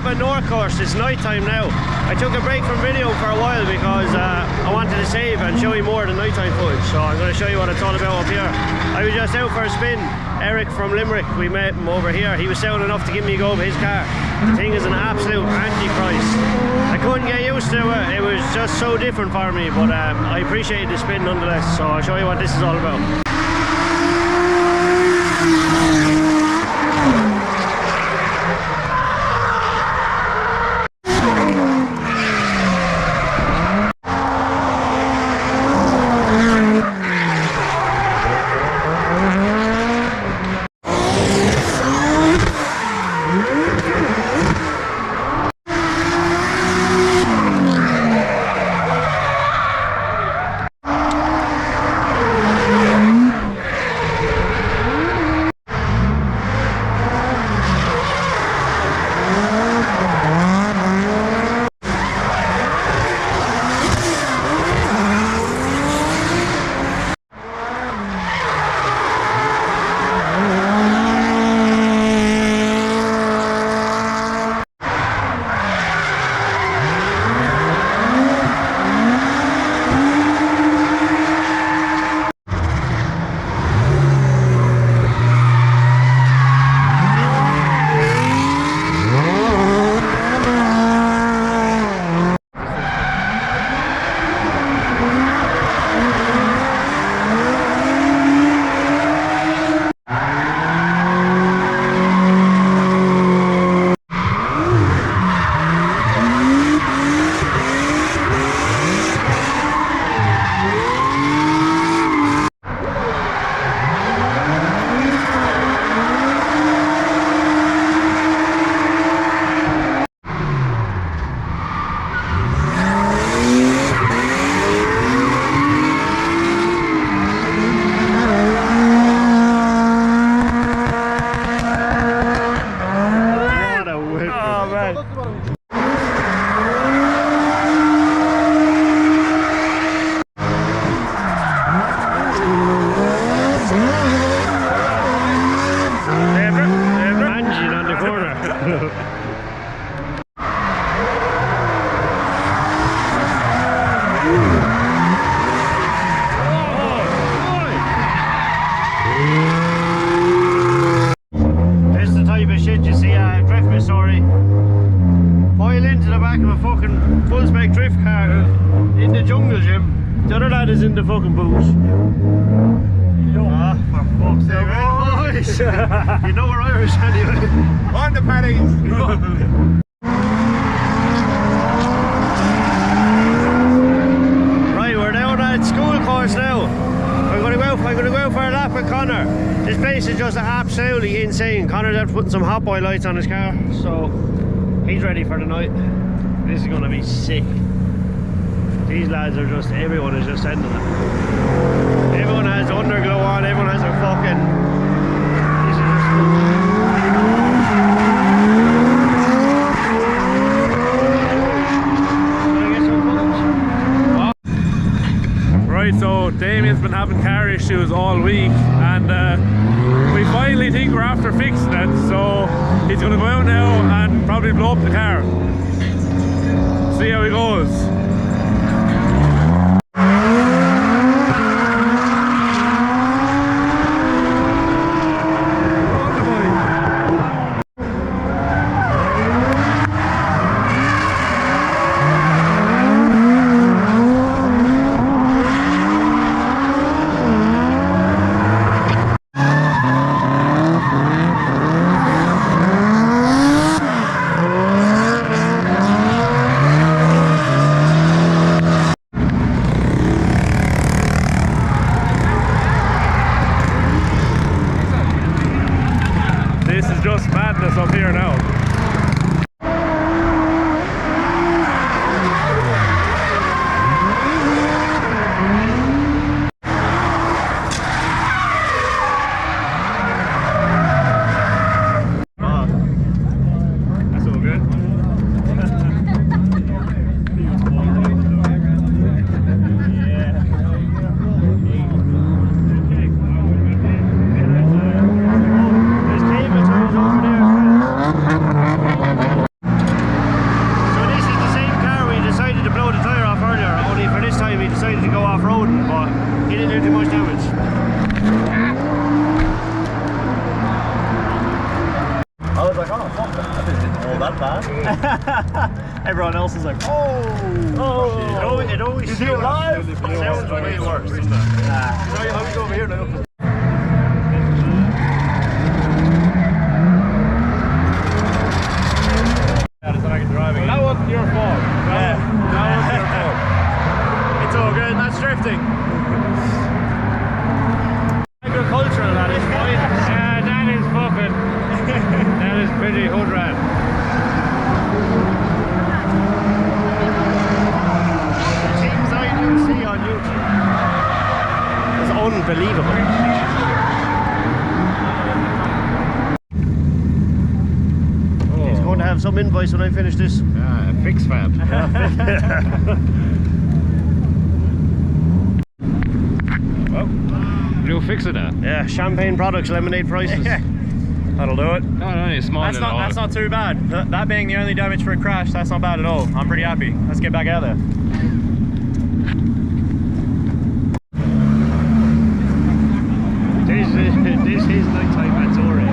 up at North Course. It's night time now. I took a break from video for a while because I wanted to save and show you more of the nighttime footage. So I'm going to show you what it's all about up here. I was just out for a spin. Eric from Limerick, we met him over here. He was sound enough to give me a go of his car. The thing is an absolute antichrist. I couldn't get used to it. It was just so different for me, but I appreciated the spin nonetheless. So I'll show you what this is all about. In the fucking boots. Ah, for fuck's sake, boys! You know we're Irish anyway. On the paddies! Right, we're down at school course now. I'm going to go out for a lap with Connor. This place is just absolutely insane. Connor's after putting some hot boy lights on his car, so he's ready for the night. This is going to be sick. These lads are just, everyone is just sending it. Everyone has the underglow on, everyone has their fucking... Right, so Damien's been having car issues all week, and we finally think we're after fixing it, so he's going to go out now and probably blow up the car. See how he goes. that bad. Everyone else is like, oh, it always is it live? sounds way worse, doesn't it? Yeah. How we go over here now? That wasn't your fault. That wasn't your fault. It's all good. That's drifting. Agricultural, that is fine. Yeah, that is fucking. That is pretty hood rat. The things I do see on YouTube is unbelievable. He's going to have some invoice when I finish this. Yeah, fix fab. Well, you'll fix it now. Yeah, champagne products, lemonade prices. That'll do it. No, it's small. That's not too bad. That being the only damage for a crash, that's not bad at all. I'm pretty happy. Let's get back out there. This is nighttime matsuri.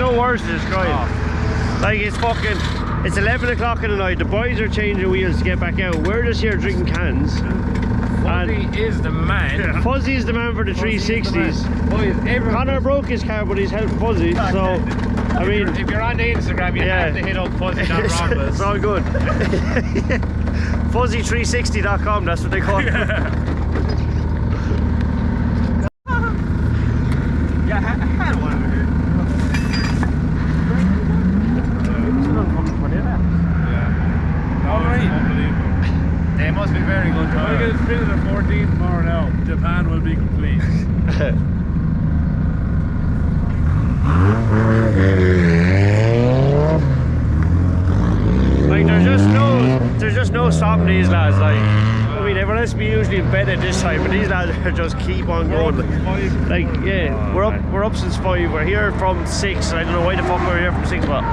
no words to describe. Oh. Like, it's fucking, it's 11 o'clock in the night, the boys are changing wheels to get back out, we're just here drinking cans. Fuzzy is the man. Fuzzy is the man for the 360s. Connor broke his car, but he's helped Fuzzy, so, I mean... If you're on the Instagram, you have to hit up fuzzy.rombus. It's all good. Fuzzy360.com, that's what they call it. Yeah, I had one over here. Unbelievable. They must be very good. If I get it spinning at 14 tomorrow now, Japan will be complete. Like, there's just no stopping these lads. Like, I mean, everyone else be usually in bed at this time, but these lads are just keep on going. Like, yeah, we're up since 5. We're here from 6. I don't know why the fuck we're here from 6, but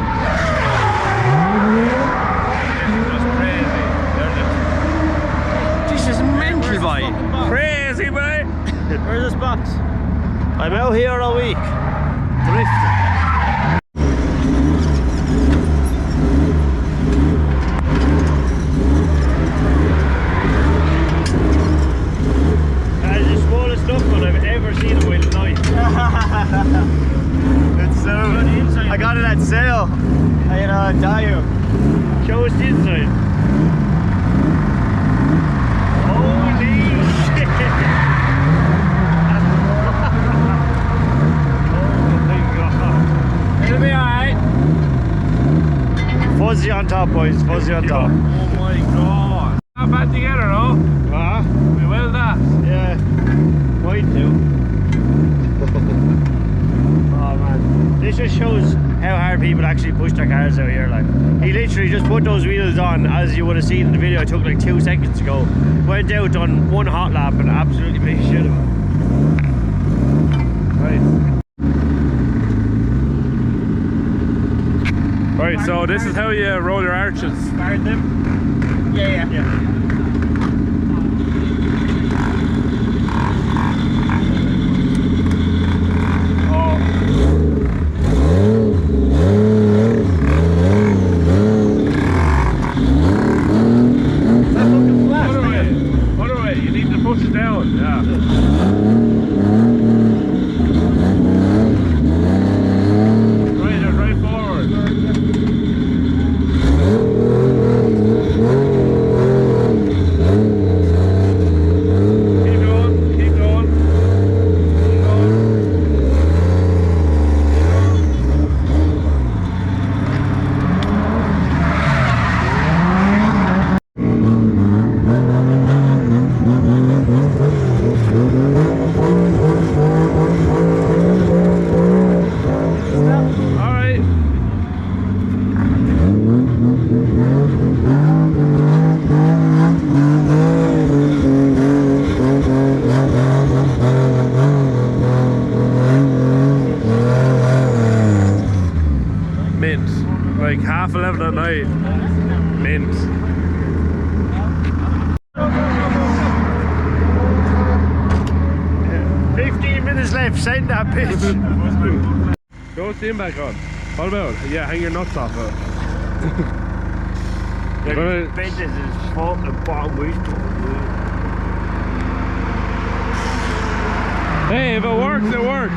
this is mental, boy. Crazy, boy. Where's this box? I'm out here all week drifting. I got it at sale. I Dayu. Show us the inside. Holy shit! Oh my god. It'll be alright. Fuzzy on top, boys. Fuzzy on top. Oh my god. Not bad together, though. Ah? We will that. Yeah. Might do. Oh man. This just shows how hard people actually push their cars out here. Like, he literally just put those wheels on, as you would have seen in the video. It took like 2 seconds ago. Went out on one hot lap and absolutely made shit of it. Right, so this is how you roll your arches. Start them? Yeah. Other way, you need to push it down, yeah. Right forward. Keep going. Mint. Like 11:30 at night. Mint. Yeah. 15 minutes left, send that bitch. Go steam back on. What about? Yeah, hang your nuts off it. Benches is fucking bottom wheel. Hey, if it works, it works.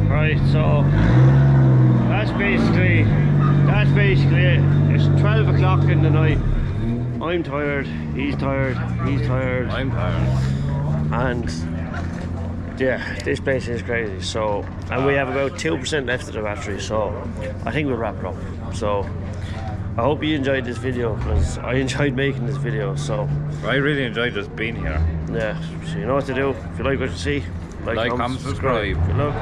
Right, so that's basically it. It's 12 o'clock in the night. I'm tired, he's tired, I'm tired. and yeah, this place is crazy. So, and we have about 2% left of the battery, so I think we'll wrap it up. So I hope you enjoyed this video, because I enjoyed making this video. So I really enjoyed just being here. yeah, so you know what to do. If you like what you see, Like, comment, subscribe. Good luck.